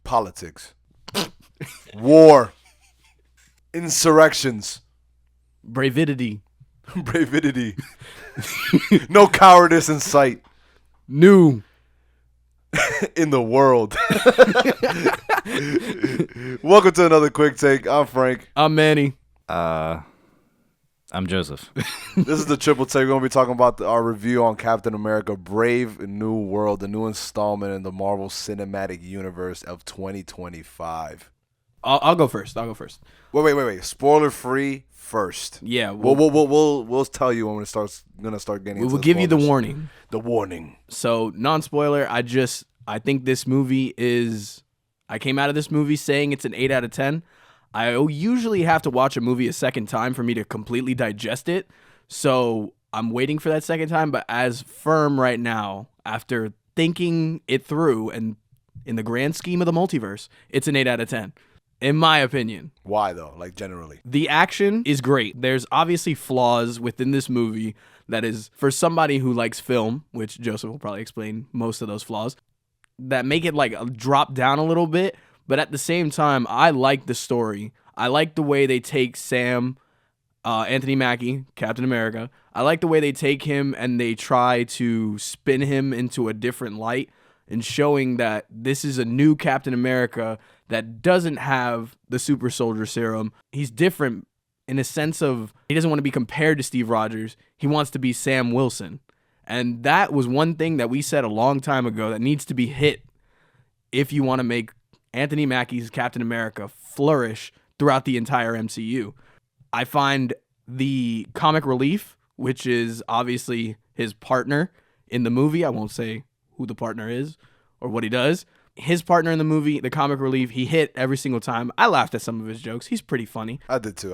Politics. War. Insurrections. Bravidity. Bravidity. No cowardice in sight. New. In the world. Welcome to another Quick Take. I'm Frank. I'm Manny. I'm Joseph. This is the Triple Take. We're going to be talking about our review on Captain America Brave New World, the new installment in the Marvel Cinematic Universe of 2025. I'll go first. Wait. Spoiler free first. Yeah. We'll tell you when we're gonna start getting into We'll give you the spoilers. warning. The warning. So, non-spoiler, I think this movie is... I came out of this movie saying it's an 8 out of 10. I usually have to watch a movie a second time for me to completely digest it. So, I'm waiting for that second time. But as firm right now, after thinking it through and in the grand scheme of the multiverse, it's an 8 out of 10. In my opinion. Why, though? Like, generally. The action is great. There's obviously flaws within this movie that is, for somebody who likes film, which Joseph will probably explain most of those flaws, that make it like drop down a little bit. But at the same time, I like the story. I like the way they take Sam, Anthony Mackie, Captain America. I like the way they take him and they try to spin him into a different light and showing that this is a new Captain America that doesn't have the super soldier serum. He's different in a sense of he doesn't want to be compared to Steve Rogers. He wants to be Sam Wilson. And that was one thing that we said a long time ago that needs to be hit if you want to make Anthony Mackie's Captain America flourish throughout the entire MCU. I find the comic relief, which is obviously his partner in the movie. I won't say who the partner is or what he does. His partner in the movie, the comic relief, he hit every single time. I laughed at some of his jokes. He's pretty funny. I did too.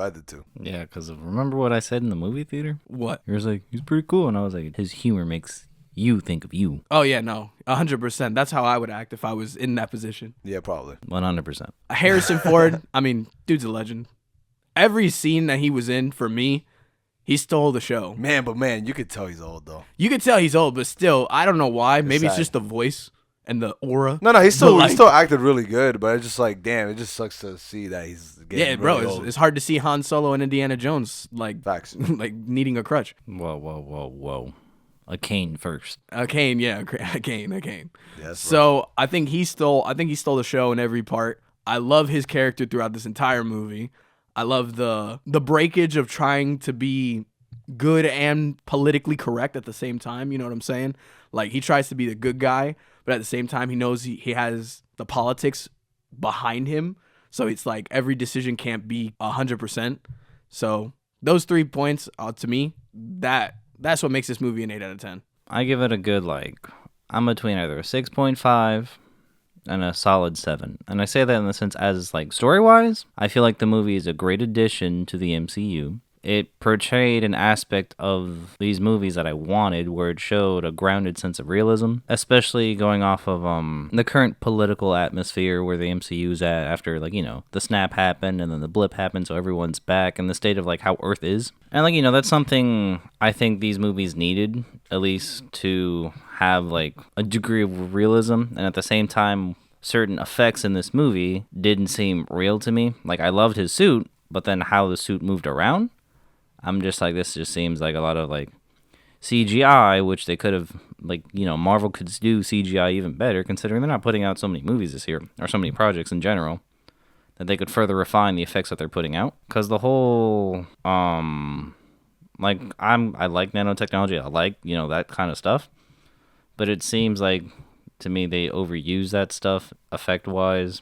Yeah, because remember what I said in the movie theater? What? You was like, he's pretty cool. And I was like, his humor makes you think of you. Oh, yeah, no. 100%. That's how I would act if I was in that position. Yeah, probably. 100%. Harrison Ford, I mean, dude's a legend. Every scene that he was in, for me, he stole the show. Man, you could tell he's old, though. You could tell he's old, but still, I don't know why. Maybe it's sad. just the voice and the aura. No, he still acted really good, but it's just like, damn, it just sucks to see that he's getting really old. It's hard to see Han Solo and Indiana Jones like Facts. like needing a crutch. Whoa. A cane first. A cane, yeah, a cane. Yes, so I think he stole the show in every part. I love his character throughout this entire movie. I love the breakage of trying to be good and politically correct at the same time. You know what I'm saying? Like, he tries to be the good guy, but at the same time, he knows he has the politics behind him. So it's like every decision can't be 100%. So those 3 points, to me, that's what makes this movie an 8 out of 10. I give it a good, I'm between either a 6.5 and a solid 7. And I say that in the sense as, story-wise, I feel like the movie is a great addition to the MCU. It portrayed an aspect of these movies that I wanted, where it showed a grounded sense of realism, especially going off of the current political atmosphere where the MCU's at after, the snap happened and then the blip happened, so everyone's back, and the state of, how Earth is. And, that's something I think these movies needed, at least to have, a degree of realism, and at the same time, certain effects in this movie didn't seem real to me. I loved his suit, but then how the suit moved around, I'm just this just seems like a lot of CGI, which they could have, Marvel could do CGI even better, considering they're not putting out so many movies this year, or so many projects in general, that they could further refine the effects that they're putting out. Because the whole, I like nanotechnology, I like, that kind of stuff, but it seems like, to me, they overuse that stuff, effect-wise,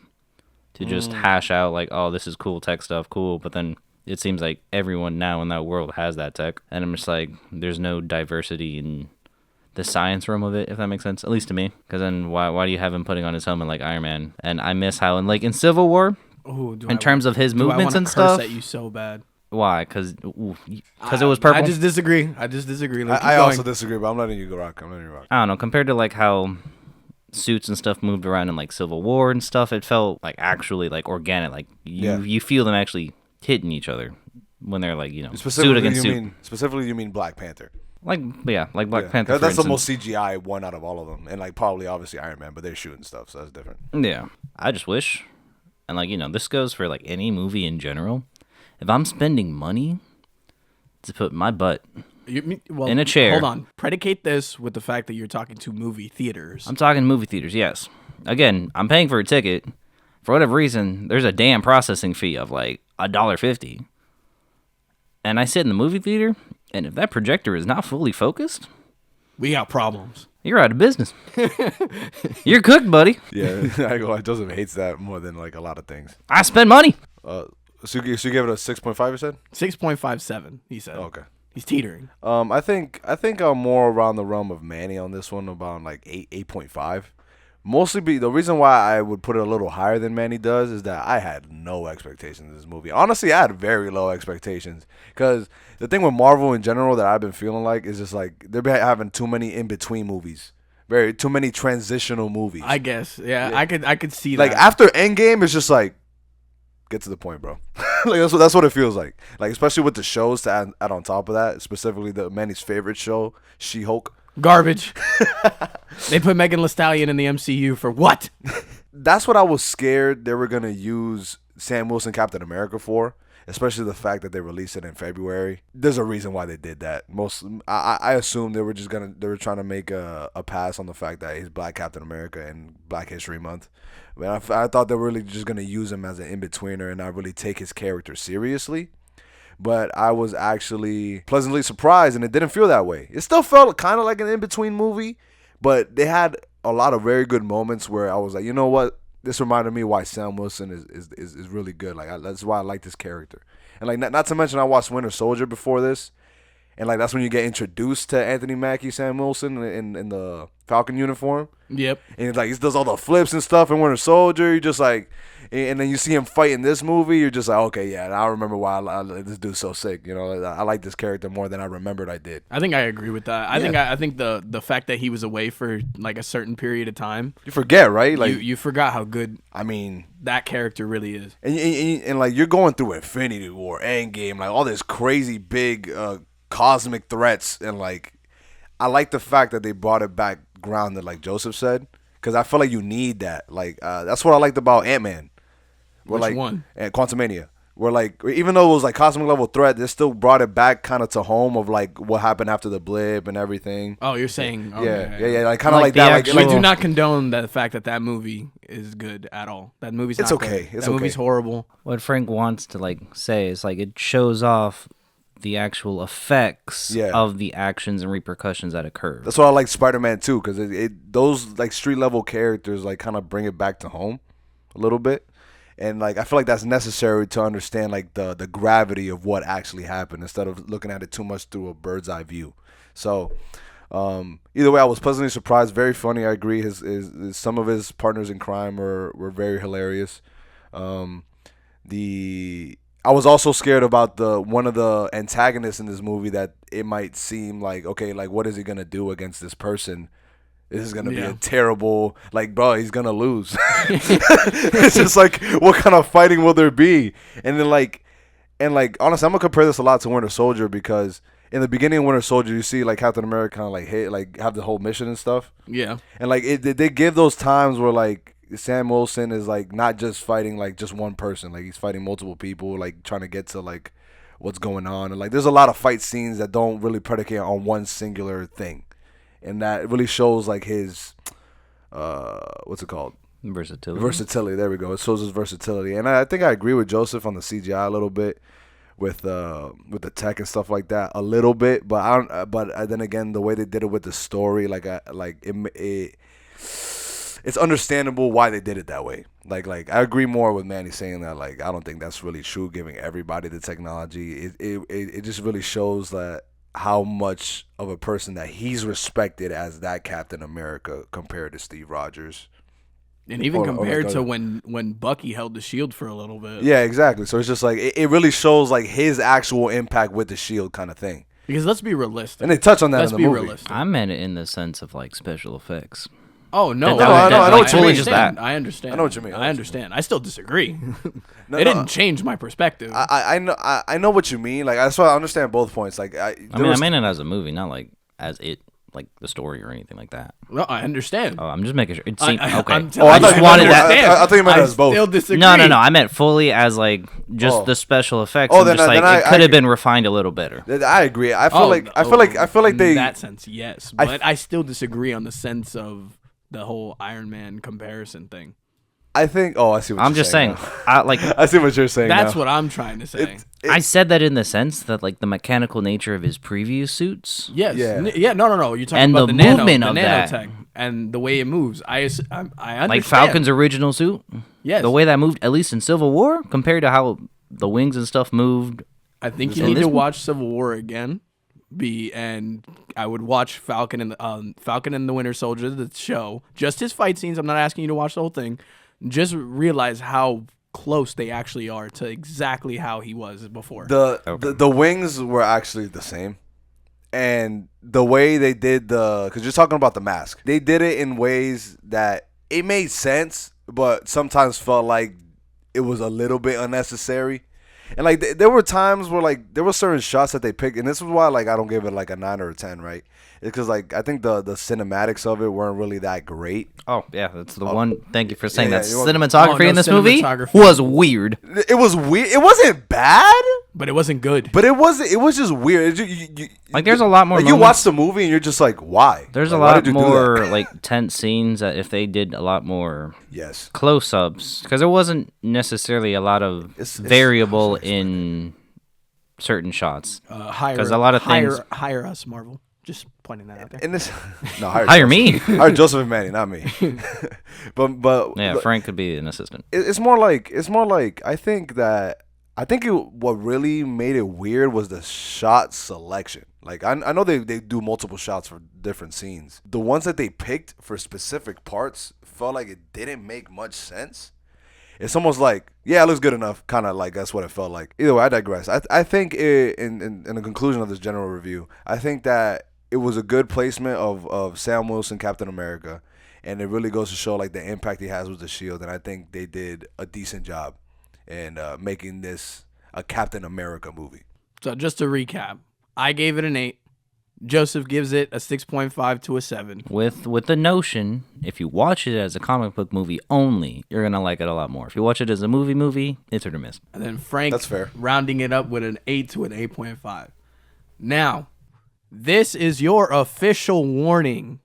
to just hash out, oh, this is cool tech stuff, cool, but then it seems like everyone now in that world has that tech. And I'm just there's no diversity in the science realm of it, if that makes sense. At least to me. Because then why do you have him putting on his helmet like Iron Man? And I miss how, in Civil War, in terms of his movements and stuff. I want to curse at you so bad. Why? Because it was purple? I just disagree. I also disagree, but I'm letting you go rock. I don't know. Compared to, how suits and stuff moved around in, Civil War and stuff, it felt, actually, organic. You feel them actually hitting each other when they're suit against suit. Specifically, you mean Black Panther? Black Panther. That's the most CGI one out of all of them, and probably obviously Iron Man, but they're shooting stuff, so that's different. Yeah, I just wish, and this goes for like any movie in general. If I'm spending money to put my butt in a chair. Hold on. Predicate this with the fact that you're talking to movie theaters. I'm talking movie theaters, yes. Again, I'm paying for a ticket. For whatever reason, there's a damn processing fee of like $1.50. And I sit in the movie theater, and if that projector is not fully focused, we got problems. You're out of business. You're cooked, buddy. Yeah, Joseph hates that more than like a lot of things. I spend money. So you gave it a 6.5, you said? 6.57, he said. Okay. He's teetering. I think I'm more around the realm of Manny on this one, about like 8.5. Mostly the reason why I would put it a little higher than Manny does is that I had no expectations in this movie. Honestly, I had very low expectations because the thing with Marvel in general that I've been feeling like is just like they're having too many in-between movies. Too many transitional movies. I guess. Yeah. I could see like, that. Like after Endgame, it's just like, get to the point, bro. Like that's what it feels like. Like especially with the shows to add on top of that, specifically the Manny's favorite show, She-Hulk. Garbage. They put Megan Thee Stallion in the MCU for what? That's what I was scared they were gonna use Sam Wilson Captain America for, especially the fact that they released it in February. There's a reason why they did that. I assume they were trying to make a pass on the fact that he's Black Captain America and Black History Month. I thought they were really just gonna use him as an in-betweener and not really take his character seriously. But I was actually pleasantly surprised, and it didn't feel that way. It still felt kind of like an in-between movie, but they had a lot of very good moments where I was like, you know what? This reminded me why Sam Wilson is really good. Like that's why I like this character. And like not to mention I watched Winter Soldier before this, and like that's when you get introduced to Anthony Mackie, Sam Wilson in the Falcon uniform. Yep. And it's like he does all the flips and stuff in Winter Soldier. You just like, and then you see him fight in this movie. You're just like, okay, yeah, I remember why this dude's so sick. You know, I like this character more than I remembered I did. I think I agree with that. I think the fact that he was away for like a certain period of time, you forget, right? Like you forgot how good. I mean, that character really is. And like you're going through Infinity War, Endgame, like all this crazy big cosmic threats, and like I like the fact that they brought it back grounded, like Joseph said, because I feel like you need that. Like that's what I liked about Ant-Man. Which one? And Quantumania. Where like even though it was like cosmic level threat, they still brought it back kind of to home of like what happened after the blip and everything. Oh, you're saying yeah, like kind of like that. We do not condone the fact that movie is good at all. That movie's not okay. Good. That movie's horrible. What Frank wants to like say is like it shows off the actual effects of the actions and repercussions that occur. That's why I like Spider-Man too, because those like street level characters like kind of bring it back to home a little bit. And like I feel like that's necessary to understand like the gravity of what actually happened instead of looking at it too much through a bird's eye view. So either way, I was pleasantly surprised. Very funny. I agree. His some of his partners in crime were very hilarious. I was also scared about one of the antagonists in this movie, that it might seem like, okay, like what is he gonna do against this person? This is gonna be a terrible, like, bro, he's gonna lose. It's just like, what kind of fighting will there be? And then honestly, I'm gonna compare this a lot to Winter Soldier, because in the beginning of Winter Soldier, you see like Captain America kind of like have the whole mission and stuff. Yeah. And like they give those times where like Sam Wilson is like not just fighting like just one person, like he's fighting multiple people, like trying to get to like what's going on, and like there's a lot of fight scenes that don't really predicate on one singular thing. And that really shows like his, what's it called? Versatility. There we go. It shows his versatility, and I think I agree with Joseph on the CGI a little bit, with the tech and stuff like that a little bit. But I don't. But then again, the way they did it with the story, it's understandable why they did it that way. Like I agree more with Manny saying that. Like I don't think that's really true, giving everybody the technology. It just really shows that how much of a person that he's respected as that Captain America compared to Steve Rogers. And even compared to when Bucky held the shield for a little bit. Yeah, exactly. So it's just like it really shows like his actual impact with the shield kind of thing. Because let's be realistic. And they touch on that in the movie. Realistic. I meant it in the sense of like special effects. Oh no! I know what you mean. Just that. I understand. I know what you mean. I understand. I still disagree. It didn't change my perspective. I know what you mean. Like that's why I understand both points. Like I mean it as a movie, not like as it. like the story or anything like that. No, I understand. Oh, I'm just making sure. It seemed okay. I'm Oh, I telling thought you, you wanted meant that- I thought you meant it as both. Still disagree. No. I meant fully as like just Oh. the special effects. Oh, I'm then just I- like then it I- could have I- been refined a little better. I agree. I feel like they. In that sense, yes, I- but I still disagree on the sense of the whole Iron Man comparison thing. I think. Oh, I see what I'm you're just saying. now. I I see what you're saying. That's now. what I'm trying to say. I said that in the sense that like the mechanical nature of his previous suits. Yes. Yeah. No. You're talking And about the the movement nano, of the that. nanotech and the way it moves. I understand. Like Falcon's original suit. Yes. The way that moved, at least in Civil War, compared to how the wings and stuff moved. I think you In need this to one? watch Civil War again. And I would watch Falcon and the Winter Soldier, the show. Just his fight scenes. I'm not asking you to watch the whole thing. Just realize how close they actually are to exactly how he was before. The wings were actually the same, and the way they did because you're talking about the mask, they did it in ways that it made sense, but sometimes felt like it was a little bit unnecessary. And like there were times where like there were certain shots that they picked, and this is why like I don't give it like a 9 or a 10, right? It's because like I think the cinematics of it weren't really that great. Oh yeah, that's the one. Thank you for saying yeah, that. you want- Cinematography Oh, no, in this movie cinematography. was weird. It was weird. It wasn't bad, but it wasn't good. but it was just weird. Like there's a lot more. Like you moments- watch the movie and you're just like, why? There's Like, a why lot did you do that? more like tense scenes that if they did a lot more Yes. close-ups, because there wasn't necessarily a lot of It's- variable in certain shots. Hire 'Cause a lot of things- hire us, Marvel. Just pointing that out there. In this, no, Hire me. Hire Joseph and Manny, not me. but Yeah, but Frank could be an assistant. it's more like I think what really made it weird was the shot selection. Like I know they do multiple shots for different scenes. The ones that they picked for specific parts felt like it didn't make much sense. It's almost like, yeah, it looks good enough. Kind of like that's what it felt like. Either way, I digress. I think in the conclusion of this general review, I think that it was a good placement of Sam Wilson, Captain America, and it really goes to show like the impact he has with the Shield. And I think they did a decent job in making this a Captain America movie. So just to recap, I gave it an 8. Joseph gives it a 6.5 to a 7. With the notion, if you watch it as a comic book movie only, you're gonna like it a lot more. If you watch it as a movie, it's hit or miss. And then Frank That's fair. rounding it up with an 8 to an 8.5. Now, this is your official warning.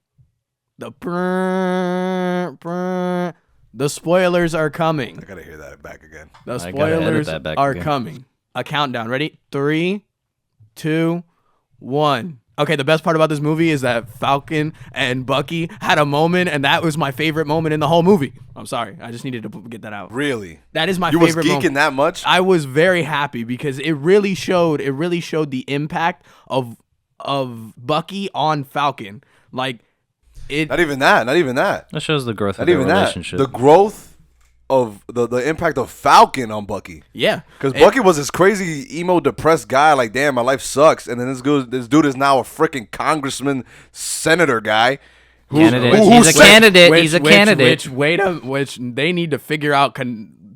The spoilers are coming. I gotta hear that back again. The I gotta edit spoilers that back are again. coming. A countdown. Ready? 3, 2, 1. Okay, the best part about this movie is that Falcon and Bucky had a moment, and that was my favorite moment in the whole movie. I'm sorry. I just needed to get that out. Really? That is my You was favorite geeking moment. that much? I was very happy because it really showed the impact of Bucky on Falcon. Like it Not even that. That shows the growth of Not their even that. relationship. The growth of the impact of Falcon on Bucky. yeah. Because It- Bucky was this crazy emo depressed guy, like, damn, my life sucks. And then this dude is now a freaking congressman, senator guy. Candidate. who He's a said- candidate. He's a candidate. Which they need to figure out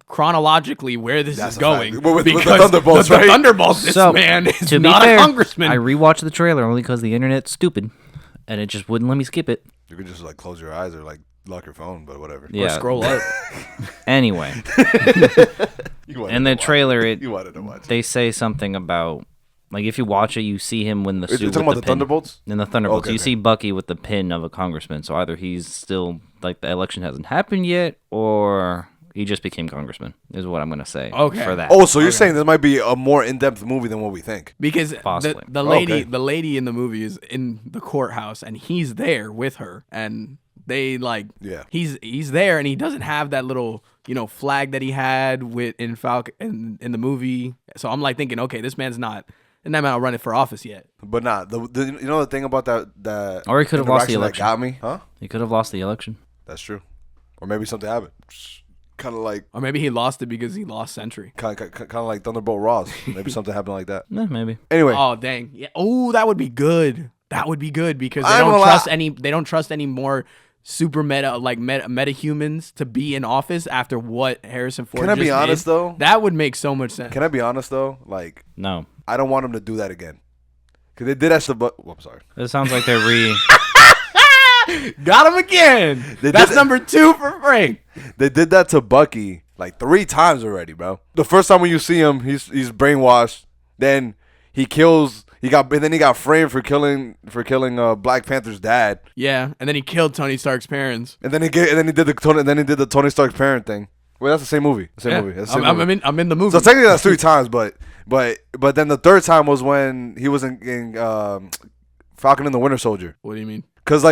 chronologically where this That's is a going. fact. With the because Thunderbolts, the right? Thunderbolts, this So, man is to be not fair, a congressman. I rewatched the trailer only because the internet's stupid, and it just wouldn't let me skip it. You could just, like, close your eyes or, like, lock your phone, but whatever. Yeah. Scroll up. Anyway, You wanted in to the watch trailer, You wanted to watch it. they say something about like if you watch it, you see him when the suit. You're talking with about the pin. Thunderbolts? In the Thunderbolts, Okay, you okay. see Bucky with the pin of a congressman. So either he's still like the election hasn't happened yet, or he just became congressman. Is what I'm gonna say. Okay. For that. Oh, so you're saying this might be a more in-depth movie than what we think. Because Possibly. the lady Okay. the lady in the movie is in the courthouse and he's there with her and they like Yeah. he's there and he doesn't have that little flag that he had with in Falcon in the movie. So I'm like thinking, okay, this man's not running for office yet. But nah, the thing about that Or he could have lost the interaction that election. got me, huh? He could have lost the election. That's true. Or maybe something happened. Kind of like Or maybe he lost it because he lost Sentry. kind of like Thunderbolt Ross. Maybe something happened like that. Maybe. Anyway, Oh dang. Yeah. Oh, that would be good. That would be good because I ain't gonna lie. they don't trust any more super meta humans to be in office after what Harrison Ford Can I be just honest, did. though? That would make so much sense. can I be honest though? Like, No. I don't want him to do that again. Cause they did that to. I'm sorry. It sounds like they're Got him again. That's number 2 for Frank. They did that to Bucky like 3 times already, bro. The first time when you see him, he's brainwashed. Then he kills. And then he got framed for killing Black Panther's dad. Yeah, and then he killed Tony Stark's parents. And then he did the Tony Stark's parent thing. Well, that's the same movie. That's the same movie. I'm in the movie. So technically that's 3 times, but then the third time was when he was in Falcon and the Winter Soldier. What do you mean? Cause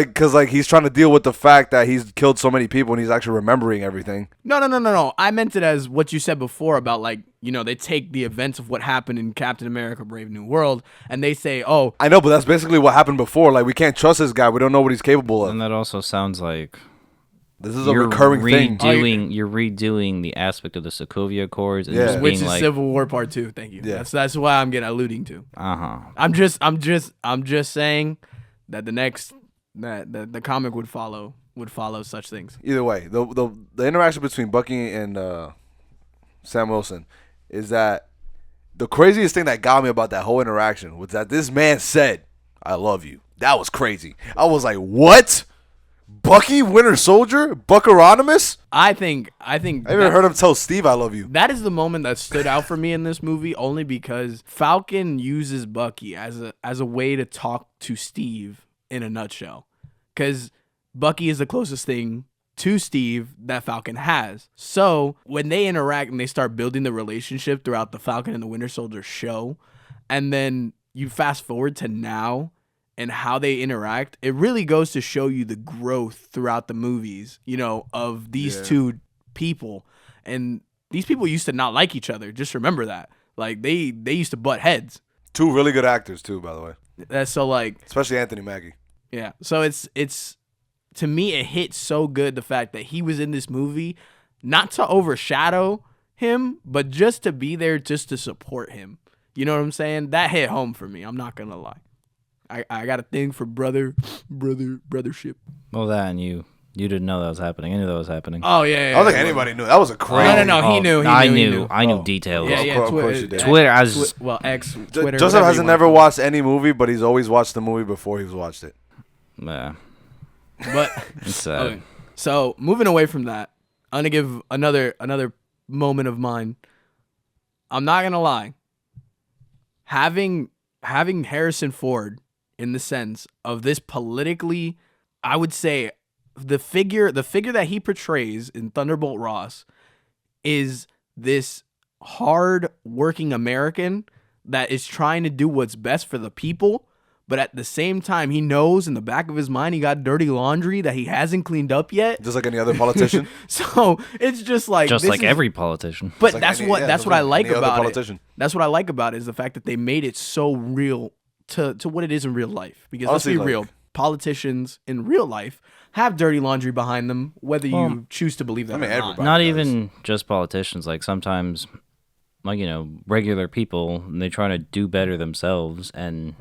he's trying to deal with the fact that he's killed so many people and he's actually remembering everything. No. I meant it as what you said before about like, they take the events of what happened in Captain America: Brave New World and they say, oh, I know, but that's basically what happened before. Like we can't trust this guy. We don't know what he's capable of. And that also sounds like this is a recurring thing. You're redoing the aspect of the Sokovia Accords, and Yeah. which is like, Civil War Part 2. Thank you. Yeah. That's why I'm alluding to. I'm just saying that the comic would follow such things. Either way, the interaction between Bucky and Sam Wilson is that the craziest thing that got me about that whole interaction was that this man said, "I love you." That was crazy. I was like, "What? Bucky, Winter Soldier, Buckaronimus?" I think I even heard him tell Steve, "I love you." that is the moment that stood out for me in this movie, only because Falcon uses Bucky as a way to talk to Steve in a nutshell. Because Bucky is the closest thing to Steve that Falcon has. So when they interact and they start building the relationship throughout the Falcon and the Winter Soldier show, and then you fast forward to now and how they interact, it really goes to show you the growth throughout the movies, of these two people. And these people used to not like each other. Just remember that. Like they used to butt heads. 2 really good actors too, by the way. That's so like, Especially Anthony Mackie. yeah. So it's to me it hit so good the fact that he was in this movie, not to overshadow him, but just to be there, just to support him. You know what I'm saying? That hit home for me. I'm not gonna lie. I got a thing for brothership. well, that and you didn't know that was happening. I knew that was happening. Oh yeah. I don't think anybody knew. That was a crazy. No. He knew. I he knew knew. details. Yeah. Of course you did. Twitter, I was X, Twitter. Joseph hasn't never watched any movie, but he's always watched the movie before he's watched it. yeah. But It's okay. So moving away from that, I'm gonna give another moment of mine. I'm not gonna lie. Having Harrison Ford in the sense of this politically, I would say the figure that he portrays in Thunderbolt Ross is this hard working American that is trying to do what's best for the people. But at the same time, he knows in the back of his mind he got dirty laundry that he hasn't cleaned up yet. Just like any other politician. So it's just like every politician. But like that's any- what yeah, that's just what I like like any other about it. politician. That's what I like about it is the fact that they made it so real to what it is in real life. Because Honestly, let's be like- real, politicians in real life have dirty laundry behind them, whether you choose to believe that or not. everybody Not does. even just politicians. Like sometimes, like regular people, and they try to do better themselves, and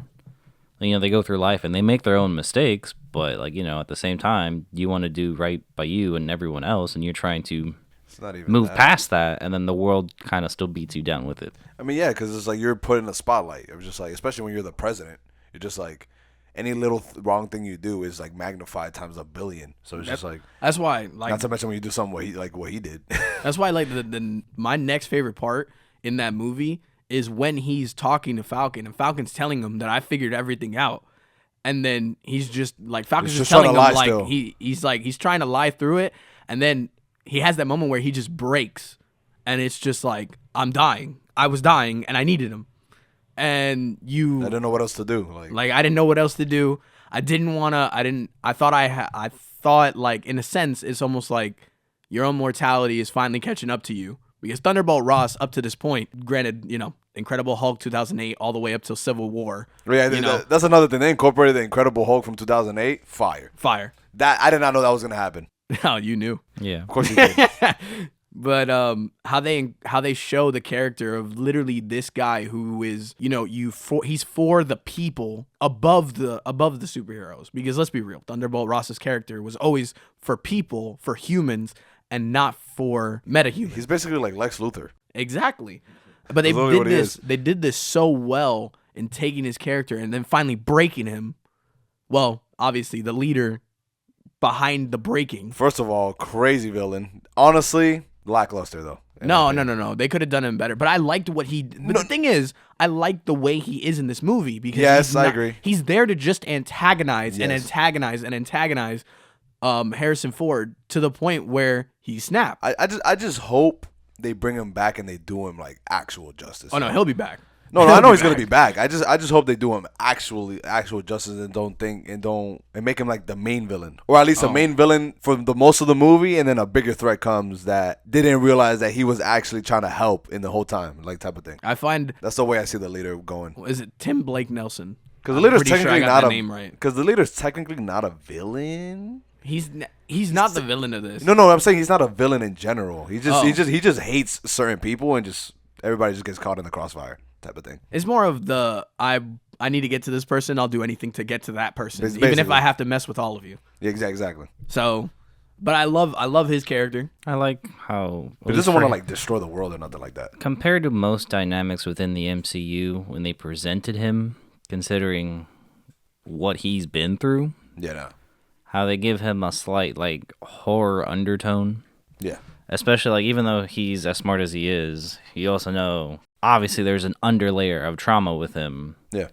they go through life and they make their own mistakes. But at the same time, you want to do right by you and everyone else, and you're trying to It's not even move that. past that, and then the world kind of still beats you down with it. I mean, yeah, because it's like you're put in the spotlight. It was just like, especially when you're the president, you're just like, any little wrong thing you do is like magnified times a billion. So it's just like, That's why, like, not to mention when you do something what he did. that's why, like, my next favorite part in that movie is when he's talking to Falcon and Falcon's telling him that I figured everything out, and then he's just like Falcon's He's just just telling trying him to lie like still. he's like he's trying to lie through it, and then he has that moment where he just breaks, and it's just like I was dying, and I needed him, and I didn't know what else to do. Like I didn't know what else to do. I thought like in a sense it's almost like your own mortality is finally catching up to you, because Thunderbolt Ross up to this point, granted, Incredible Hulk 2008 all the way up till Civil War. Yeah, that's another thing. They incorporated the Incredible Hulk from 2008. Fire. That I did not know that was gonna happen. Oh, you knew. Yeah. Of course you did. But how they show the character of literally this guy who is he's for the people above the superheroes, because let's be real, Thunderbolt Ross's character was always for people, for humans, and not for metahumans. He's basically like Lex Luthor. Exactly. But they That's literally did what he this. is. They did this so well in taking his character and then finally breaking him. Well, obviously the leader behind the breaking. First of all, crazy villain. Honestly, lackluster though. No. They could have done him better. But I liked what he. But the thing is, I like the way he is in this movie because Yes, I agree. He's there to just antagonize and Yes. antagonize Harrison Ford to the point where he snapped. I just hope they bring him back and they do him like actual justice. Oh no, he'll be back. No, He'll I know be he's gonna back. be back. I just hope they do him actual justice and make him like the main villain, or at least a main villain for the most of the movie, and then a bigger threat comes that they didn't realize that he was actually trying to help in the whole time, like type of thing. I find. That's the way I see the leader going. Is it Tim Blake Nelson? Because the leader's pretty sure I technically got not that a name right. Because the leader's technically not a villain. He's not the villain of this. No, I'm saying he's not a villain in general. He Oh. just hates certain people and just everybody just gets caught in the crossfire type of thing. It's more of the I need to get to this person. I'll do anything to get to that person, even if Basically. I have to mess with all of you. Yeah, exactly. So, but I love his character. I like how. He doesn't want to like destroy the world or nothing like that. Compared to most dynamics within the MCU, when they presented him, considering what he's been through, Yeah, no. how they give him a slight like horror undertone. Yeah. Especially like even though he's as smart as he is, you also know obviously there's an underlayer of trauma with him. Yeah.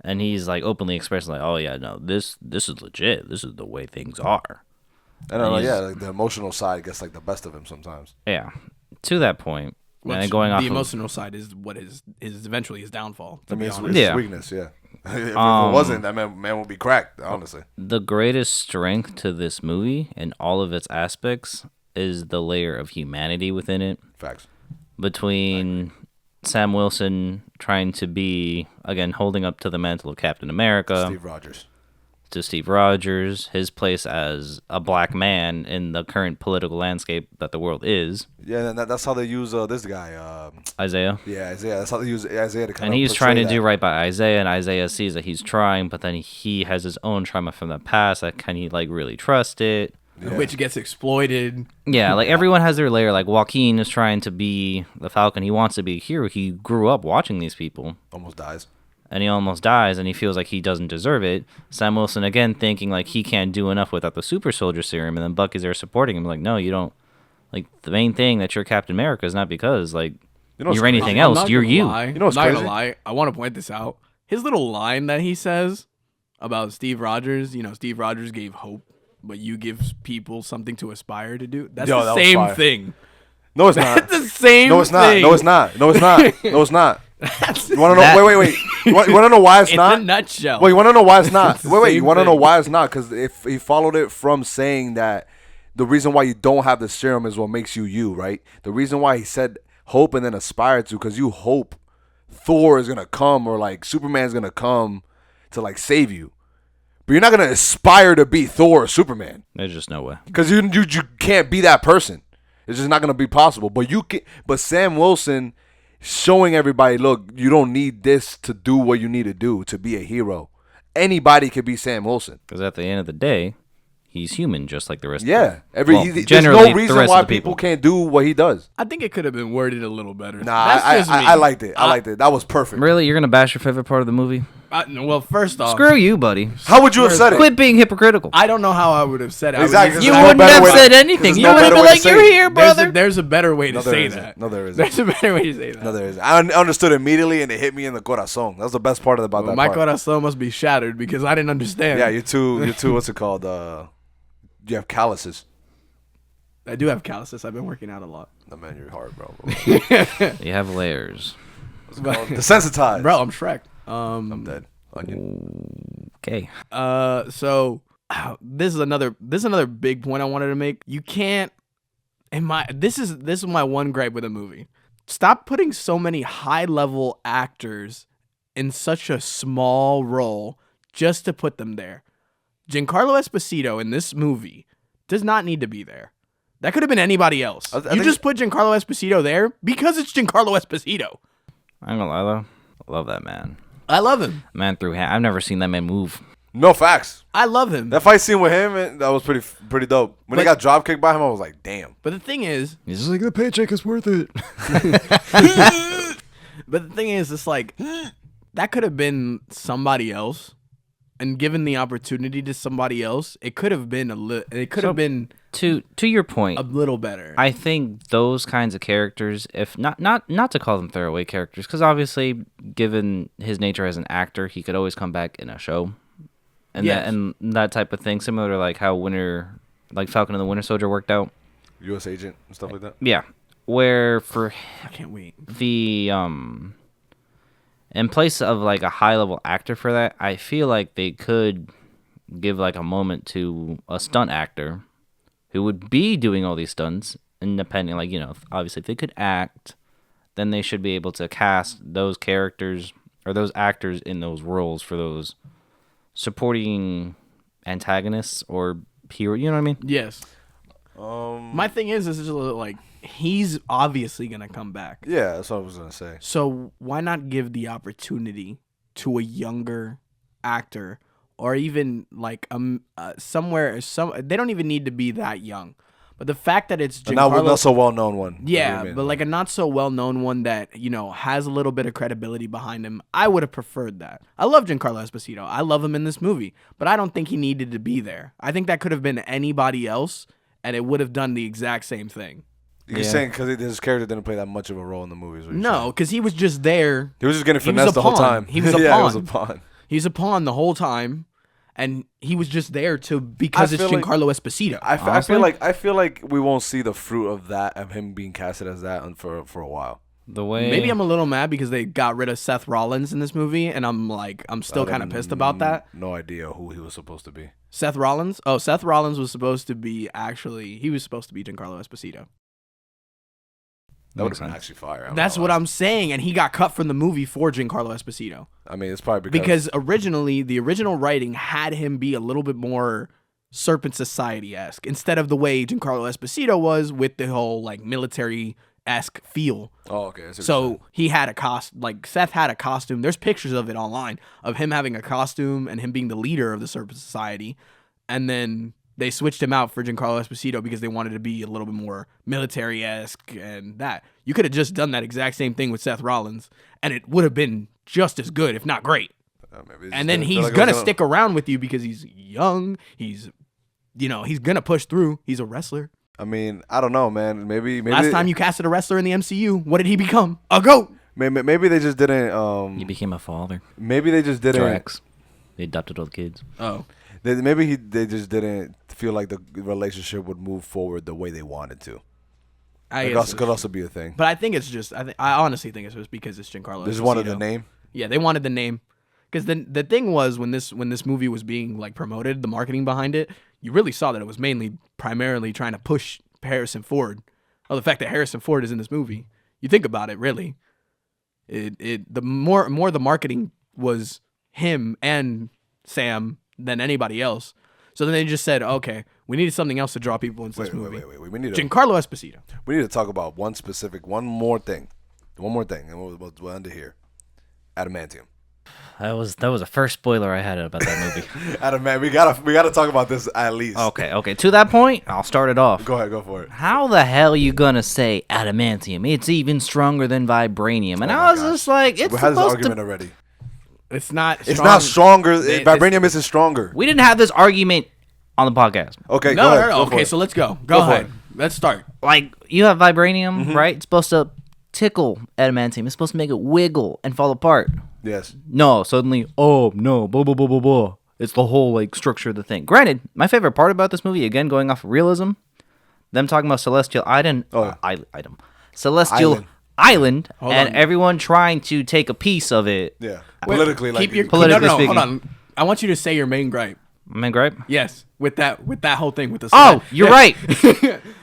And he's like openly expressing like, oh yeah, no, this is legit. This is the way things are. And like the emotional side gets like the best of him sometimes. Yeah. To that point, Which and going off the of, emotional side is what is eventually his downfall. To I mean, be it's honest. his Yeah. weakness, yeah. If it wasn't, that man would be cracked, honestly. the greatest strength to this movie and all of its aspects is the layer of humanity within it. Facts. Between Sam Wilson trying to be, again, holding up to the mantle of Captain America, Steve Rogers. to Steve Rogers, his place as a black man in the current political landscape that the world is, Yeah, and that's how they use this guy. Isaiah. Yeah, Isaiah. That's how they use Isaiah to kind And of he's trying to portray do that. right by Isaiah, and Isaiah sees that he's trying, but then he has his own trauma from the past. Like, can he like really trust it? Yeah. Which gets exploited. Yeah, like everyone has their layer. Like Joaquin is trying to be the Falcon. He wants to be a hero. He grew up watching these people, Almost dies. and he almost dies, and he feels like he doesn't deserve it. Sam Wilson again thinking like he can't do enough without the super soldier serum, and then Buck is there supporting him. Like, no, you don't. Like the main thing that you're Captain America is not because like You know what's you're anything crazy? I'm else. not You're gonna you. lie. You know what's I'm not crazy? gonna lie. I want to point this out. His little line that he says about Steve Rogers. You know, Steve Rogers gave hope, but you give people something to aspire to do. That's Yo, the that was same fire. thing. No, it's not. That's the same. No, it's not. thing. No, it's not. No, it's not. No, it's not. That's You want to know? That- Wait. You want to know why it's in not? a nutshell. Well, you want to know why it's not? It's the Wait. You same want to know thing. why it's not? Because if he followed it from saying that the reason why you don't have the serum is what makes you you, right? The reason why he said hope and then aspire to, because you hope Thor is gonna come or like Superman's gonna come to like save you, but you're not gonna aspire to be Thor or Superman There's just no way. because you can't be that person. It's just not gonna be possible. But you can. But Sam Wilson showing everybody, look, you don't need this to do what you need to do to be a hero. Anybody could be Sam Wilson. Because at the end of the day, he's human, just like the rest. Yeah, of well, there's generally, no reason the rest why of the people can't do what he does. I think it could have been worded a little better. Nah, That's just me. I liked it. I liked it. That was perfect. Really, you're gonna bash your favorite part of the movie? Well, first off, Screw you, buddy. How would you have said it? Quit being hypocritical. I don't know how I would have said it. I would Exactly. just- You There's no wouldn't better have way- said because anything. there's You no would have better been way to like, say "You're it." here, brother." There's a better way to No, there say isn't. that. No, there isn't. There's a better way to say that. No, there isn't. I understood immediately, and it hit me in the corazón. That was the best part about that My part. corazón must be shattered because I didn't understand. Yeah, you're too. What's it called? You have calluses. I do have calluses. I've been working out a lot. No, man, you're hard, bro. You have layers. Desensitized. Bro, I'm Shrek. I'm dead. Onion. Okay. So this is another big point I wanted to make. You can't. This is my one gripe with the movie. Stop putting so many high level actors in such a small role just to put them there. Giancarlo Esposito in this movie does not need to be there. That could have been anybody else. I You think- just put Giancarlo Esposito there because it's Giancarlo Esposito. I'm gonna lie though. I love that man. I love him. Man threw hand. I've never seen that man move. No facts. I love him. That fight scene with him, that was pretty dope. When they But- got drop kicked by him, I was like, damn. But the thing is, He's just like the paycheck is worth it. it's like that could have been somebody else, and given the opportunity to somebody else, it could have been To your point, a little better. I think those kinds of characters, if not to call them throwaway characters, because obviously, given his nature as an actor, he could always come back in a show, and Yes. that type of thing, similar to like how Falcon and the Winter Soldier worked out. U.S. agent and stuff like that. Yeah, where for I can't wait. the in place of like a high level actor for that, I feel like they could give like a moment to a stunt actor who would be doing all these stunts, independent. Like, obviously if they could act, then they should be able to cast those characters or those actors in those roles for those supporting antagonists or hero. You know what I mean? Yes. My thing is just a little, like, he's obviously gonna come back. Yeah, that's what I was gonna say. So why not give the opportunity to a younger actor, or even like they don't even need to be that young, but the fact that it's Not so well known one. yeah, but like a not so well known one that has a little bit of credibility behind him, I would have preferred that. I love Giancarlo Esposito. I love him in this movie, but I don't think he needed to be there. I think that could have been anybody else, and it would have done the exact same thing. You're saying because his character didn't play that much of a role in the movies? No, because he was just there. He was just getting finessed the whole time. He was a yeah, pawn. he was a pawn. He's a pawn the whole time, and he was just there because it's Giancarlo Esposito. I feel like we won't see the fruit of that, of him being casted as that for a while. The way Maybe I'm a little mad because they got rid of Seth Rollins in this movie, and I'm still kind of pissed about that. No idea who he was supposed to be. Seth Rollins? Oh, Seth Rollins was supposed to be Giancarlo Esposito. That would have been actually fire. That's what I'm saying, and he got cut from the movie for Giancarlo Esposito. I mean, it's probably because originally the original writing had him be a little bit more Serpent Society-esque instead of the way Giancarlo Esposito was with the whole like military-esque feel. Oh, okay. So he had a Seth had a costume. There's pictures of it online of him having a costume and him being the leader of the Serpent Society, and then they switched him out for Giancarlo Esposito because they wanted to be a little bit more military-esque and that. You could have just done that exact same thing with Seth Rollins, and it would have been just as good, if not great. And then he's gonna stick around with you because he's young. He's gonna push through. He's a wrestler. I mean, I don't know, man. Maybe last time you casted a wrestler in the MCU, what did he become? A goat. Maybe they just didn't. he became a father. Maybe they just didn't. Drax. They adopted all the kids. Oh. They just didn't feel like the relationship would move forward the way they wanted to. Could also be a thing. But I think it's just I honestly think it's just because it's Giancarlo. They just wanted the name. Yeah, they wanted the name. Because the thing was when this movie was being like promoted, the marketing behind it, you really saw that it was primarily trying to push Harrison Ford. Oh, the fact that Harrison Ford is in this movie. You think about it, really. The more the marketing was him and Sam than anybody else. So then they just said, okay, we needed something else to draw people into this movie. Wait. We need Giancarlo Esposito. We need to talk about one more thing, and we'll end it here. Adamantium. That was the first spoiler I had about that movie. We gotta talk about this at least. Okay. To that point, I'll start it off. Go ahead, go for it. How the hell you gonna say adamantium? It's even stronger than vibranium, and I was just like, it's we had supposed this argument to. already. It's not stronger. Vibranium isn't stronger. We didn't have this argument on the podcast. Okay, No. go ahead. Okay, so let's go. Go ahead. Let's start. Like, you have vibranium, right? It's supposed to tickle adamantium. It's supposed to make it wiggle and fall apart. Yes. No, suddenly, oh no, blah blah blah blah blah. It's the whole like structure of the thing. Granted, my favorite part about this movie, again going off of realism, them talking about celestial celestial island, and everyone trying to take a piece of it. Yeah. Politically, politically speaking. Hold on. I want you to say your main gripe. Main gripe? Yes, with that whole thing with the. Oh, you're right.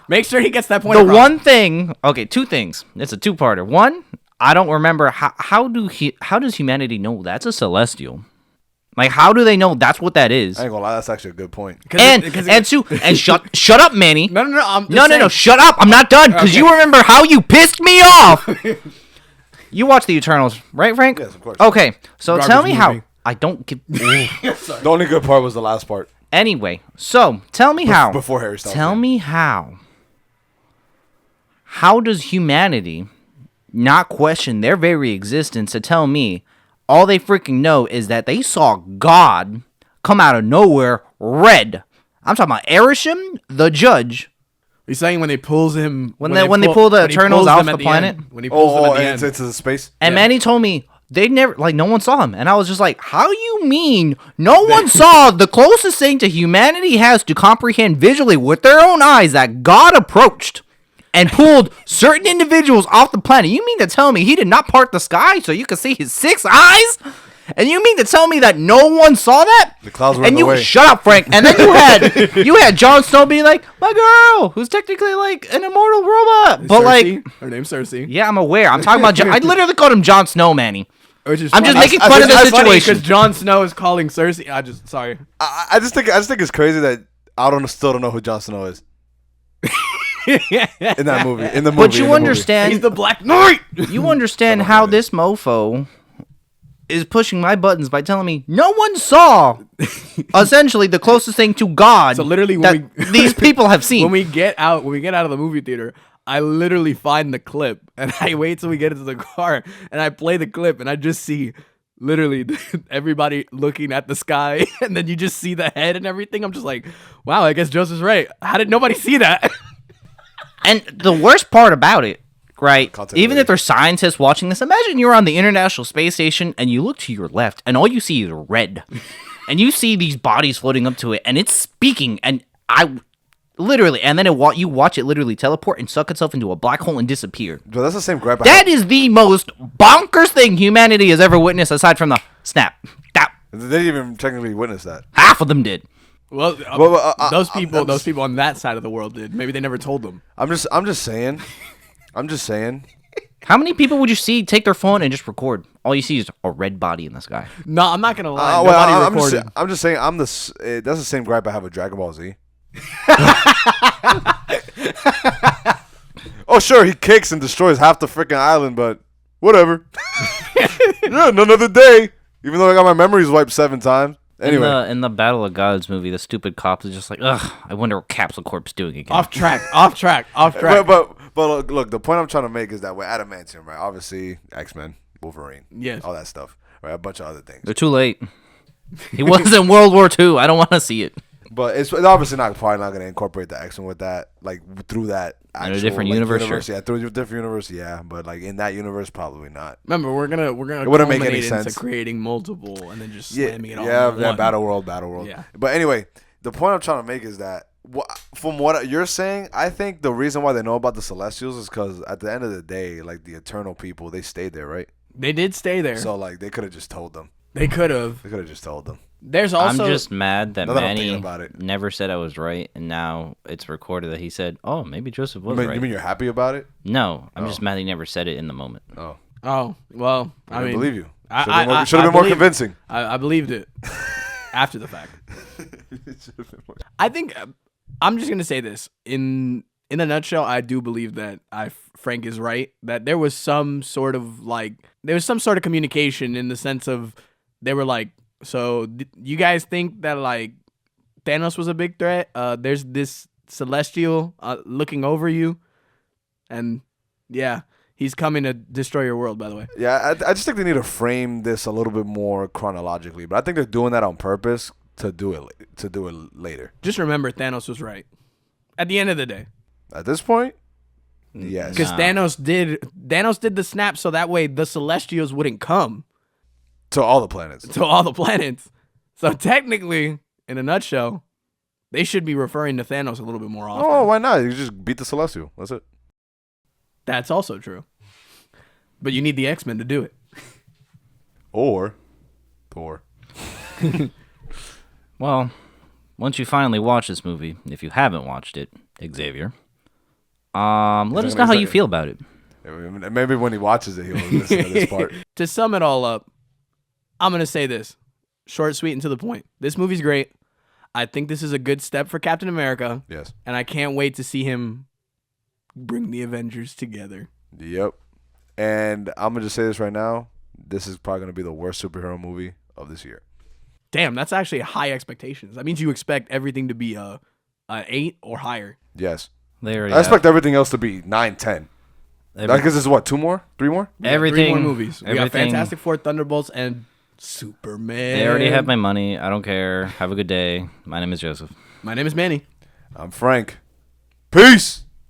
Make sure he gets that point. The across. one thing. Okay, two things. It's a two-parter. One, I don't remember how does humanity know that's a celestial? Like, how do they know that's what that is? I ain't gonna lie, that's actually a good point. Shut up, Manny. No. Shut up. I'm not done because you remember how you pissed me off. You watch the Eternals, right, Frank? Yes, of course. Okay, so Garbage tell me how. movie. I don't give. The only good part was the last part. Anyway, so tell me how. Before Harry Styles. Tell me how. How does humanity not question their very existence to tell me all they freaking know is that they saw God come out of nowhere red. I'm talking about Erisham, the judge. You're saying when they pulls him When they pull the Eternals off the planet? When he pulls them at the end. into the space. And Manny told me they never, like, no one saw him. And I was just like, how you mean no one saw the closest thing to humanity has to comprehend visually with their own eyes that God approached and pulled certain individuals off the planet? You mean to tell me he did not part the sky so you could see his 6 eyes? And you mean to tell me that no one saw that? The clouds were and in the way. Shut up, Frank. And then you had Jon Snow being like, my girl, who's technically like an immortal robot, but Cersei? like, Her name's Cersei. yeah, I'm aware. I'm talking about. I literally called him Jon Snow, Manny. I'm just making fun of the situation because Jon Snow is calling Cersei. Sorry. I just think it's crazy that still don't know who Jon Snow is. In that movie, But you understand, He's the Black Knight. you understand how this mofo is pushing my buttons by telling me no one saw essentially the closest thing to God. So literally, that these people have seen. when we get out of the movie theater, I literally find the clip and I wait till we get into the car and I play the clip and I just see literally everybody looking at the sky and then you just see the head and everything. I'm just like, wow, I guess Joseph's right. How did nobody see that? And the worst part about it, right? Content Even creator. if there's scientists watching this, imagine you're on the International Space Station and you look to your left and all you see is red. And you see these bodies floating up to it and it's speaking and literally, and then you watch it literally teleport and suck itself into a black hole and disappear. But that's the same gripe. That is the most bonkers thing humanity has ever witnessed aside from the snap. They didn't even technically witness that. Half of them did. Well, those people on that side of the world did. Maybe they never told them. I'm just saying. How many people would you see take their phone and just record? All you see is a red body in the sky. No, I'm not gonna lie. Nobody recorded. I'm just saying. That's the same gripe I have with Dragon Ball Z. Oh sure, he kicks and destroys half the freaking island, but whatever. Yeah, another day. Even though I got my memories wiped 7 times. Anyway, In the Battle of Gods movie, the stupid cop is just like, ugh, I wonder what Capsule Corp's doing again. Off track. But look, the point I'm trying to make is that with adamantium, right? Obviously, X-Men, Wolverine, Yes. all that stuff, right? A bunch of other things. They're too late. He was in World War II. I don't want to see it. But it's obviously probably not going to incorporate the X-Men with that, like through that actual, in a different universe, sure. Yeah, through a different universe, yeah. But like in that universe, probably not. Remember, we're gonna It wouldn't make any culminate sense. into creating multiple and then just Yeah, slamming it all. yeah, into one. Battle World. Yeah. But anyway, the point I'm trying to make is that from what you're saying, I think the reason why they know about the Celestials is because at the end of the day, like the Eternal people, they stayed there, right? They did stay there. So like they could have just told them. They could have. They could have just told them. There's also. I'm just mad that Now that I'm Manny thinking about it. never said I was right, and now it's recorded that he said, oh, maybe Joseph was right. You mean you're happy about it? No, I'm just mad he never said it in the moment. Oh, Oh well, I mean, believe you. I Should have been more believe- convincing. I believed it after the fact. I think I'm just gonna say this in a nutshell. I do believe that Frank is right. That there was some sort of communication in the sense of they were like, so you guys think that like Thanos was a big threat? There's this celestial looking over you, and yeah, he's coming to destroy your world. By the way, Yeah, I just think they need to frame this a little bit more chronologically, but I think they're doing that on purpose to do it later. just remember Thanos was right. At the end of the day. At this point, yes. Because Thanos did the snap so that way the Celestials wouldn't come To all the planets. to all the planets. So technically, in a nutshell, they should be referring to Thanos a little bit more often. Oh, why not? You just beat the Celestial. That's it. That's also true. But you need the X-Men to do it. Or Thor. Well, once you finally watch this movie, if you haven't watched it, Xavier, let us know how you feel about it. Maybe when he watches it, he'll listen to this part. To sum it all up, I'm going to say this. Short, sweet, and to the point. This movie's great. I think this is a good step for Captain America. Yes. And I can't wait to see him bring the Avengers together. Yep. And I'm going to just say this right now. This is probably going to be the worst superhero movie of this year. Damn, that's actually high expectations. That means you expect everything to be a 8 or higher. Yes. They already I expect everything else to be 9, 10. Because it's what, 2 more? 3 more? everything. 3 more movies. We got everything- Fantastic Four, Thunderbolts, and Superman. They already have my money. I don't care. Have a good day. My name is Joseph. My name is Manny. I'm Frank. Peace.